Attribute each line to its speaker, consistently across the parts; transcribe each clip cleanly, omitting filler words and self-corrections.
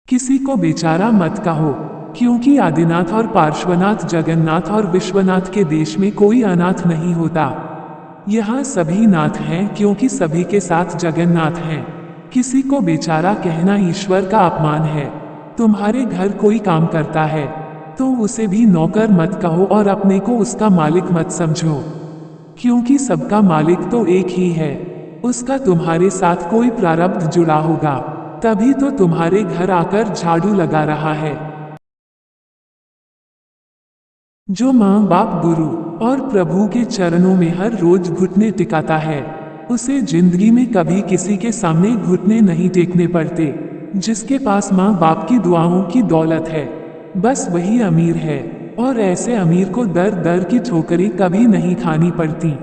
Speaker 1: किसी को बेचारा मत कहो, क्योंकि आदिनाथ और पार्श्वनाथ, जगन्नाथ और विश्वनाथ के देश में कोई अनाथ नहीं होता। यहाँ सभी नाथ हैं, क्योंकि सभी के साथ जगन्नाथ हैं। किसी को बेचारा कहना ईश्वर का अपमान है। तुम्हारे घर कोई काम करता है तो उसे भी नौकर मत कहो और अपने को उसका मालिक मत समझो, क्योंकि सबका मालिक तो एक ही है। उसका तुम्हारे साथ कोई प्रारब्ध जुड़ा होगा, तभी तो तुम्हारे घर आकर झाड़ू लगा रहा है। जो माँ बाप, गुरु और प्रभु के चरणों में हर रोज घुटने टिकाता है, उसे जिंदगी में कभी किसी के सामने घुटने नहीं टेकने पड़ते। जिसके पास माँ बाप की दुआओं की दौलत है, बस वही अमीर है, और ऐसे अमीर को दर दर की ठोकरें कभी नहीं खानी पड़ती।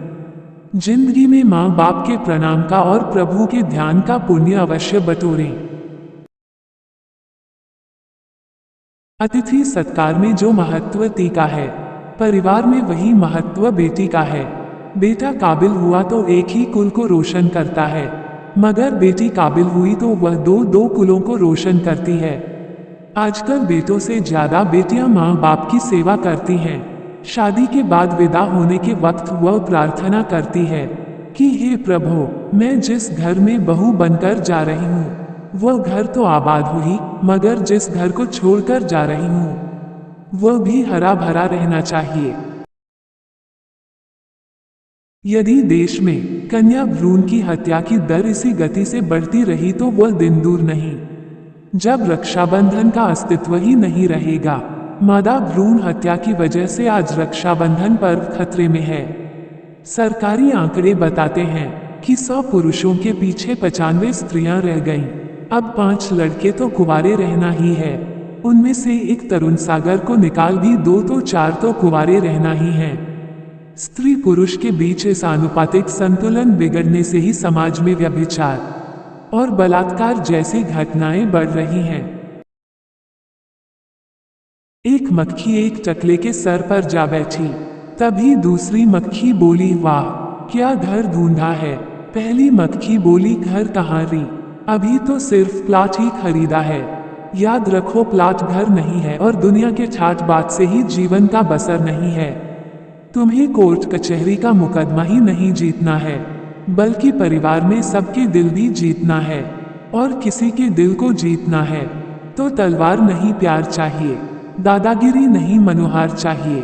Speaker 1: जिंदगी में माँ बाप के प्रणाम का और प्रभु के ध्यान का पुण्य अवश्य बटोरें। अतिथि सत्कार में जो महत्व पति का है, परिवार में वही महत्व बेटी का है। बेटा काबिल हुआ तो एक ही कुल को रोशन करता है, मगर बेटी काबिल हुई तो वह दो दो कुलों को रोशन करती है। आजकल बेटों से ज्यादा बेटियां माँ बाप की सेवा करती हैं। शादी के बाद विदा होने के वक्त वह प्रार्थना करती है कि हे प्रभु, मैं जिस घर में बहू बनकर जा रही हूँ वह घर तो आबाद हुई, मगर जिस घर को छोड़कर जा रही हूँ वह भी हरा भरा रहना चाहिए। यदि देश में कन्या भ्रूण की हत्या की दर इसी गति से बढ़ती रही तो वह दिन दूर नहीं जब रक्षाबंधन का अस्तित्व ही नहीं रहेगा। मादा भ्रूण हत्या की वजह से आज रक्षाबंधन पर्व खतरे में है। सरकारी आंकड़े बताते हैं कि 100 पुरुषों के पीछे 95 स्त्रियां रह गईं। अब 5 लड़के तो कुंवारे रहना ही है। उनमें से एक तरुण सागर को निकाल भी दो तो 4 तो कुंवारे रहना ही है। स्त्री पुरुष के बीच इस आनुपातिक संतुलन बिगड़ने से ही समाज में व्यभिचार और बलात्कार जैसी घटनाएं बढ़ रही हैं। एक मक्खी एक चकले के सर पर जा बैठी, तभी दूसरी मक्खी बोली, वाह क्या घर ढूंढा है। पहली मक्खी बोली, घर कहाँ री, अभी तो सिर्फ प्लाट ही खरीदा है। याद रखो, प्लाट घर नहीं है और दुनिया के ठाट बाट से ही जीवन का बसर नहीं है। तुम्हें कोर्ट कचहरी का मुकदमा ही नहीं जीतना है, बल्कि परिवार में सबके दिल भी जीतना है। और किसी के दिल को जीतना है तो तलवार नहीं प्यार चाहिए, दादागिरी नहीं मनोहार चाहिए।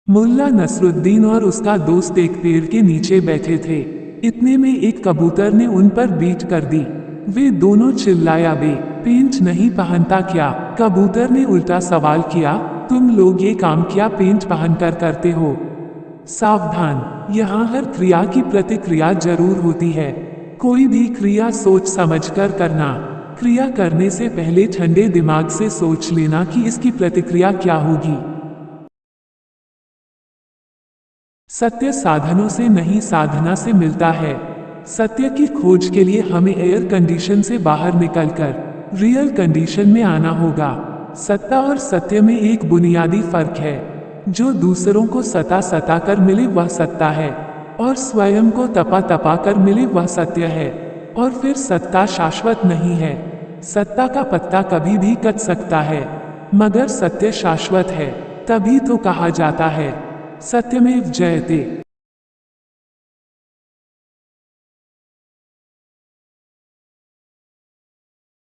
Speaker 1: मुल्ला नसरुद्दीन और उसका दोस्त एक पेड़ के नीचे बैठे थे। इतने में एक कबूतर ने उन पर बीट कर दी। वे दोनों चिल्लाया, बे पेंट नहीं पहनता क्या? कबूतर ने उल्टा सवाल किया, तुम लोग ये काम क्या पेंट पहनकर करते हो? सावधान, यहाँ हर क्रिया की प्रतिक्रिया जरूर होती है। कोई भी क्रिया सोच समझकर करना। क्रिया करने से पहले ठंडे दिमाग से सोच लेना कि इसकी प्रतिक्रिया क्या होगी। सत्य साधनों से नहीं, साधना से मिलता है। सत्य की खोज के लिए हमें एयर कंडीशन से बाहर निकलकर रियल कंडीशन में आना होगा। सत्ता और सत्य में एक बुनियादी फर्क है। जो दूसरों को सता कर मिले वह सत्ता है, और स्वयं को तपा कर मिले वह सत्य है। और फिर सत्ता शाश्वत नहीं है। सत्ता का पत्ता कभी भी कट सकता है, मगर सत्य शाश्वत है। तभी तो कहा जाता है सत्यमेव जयते।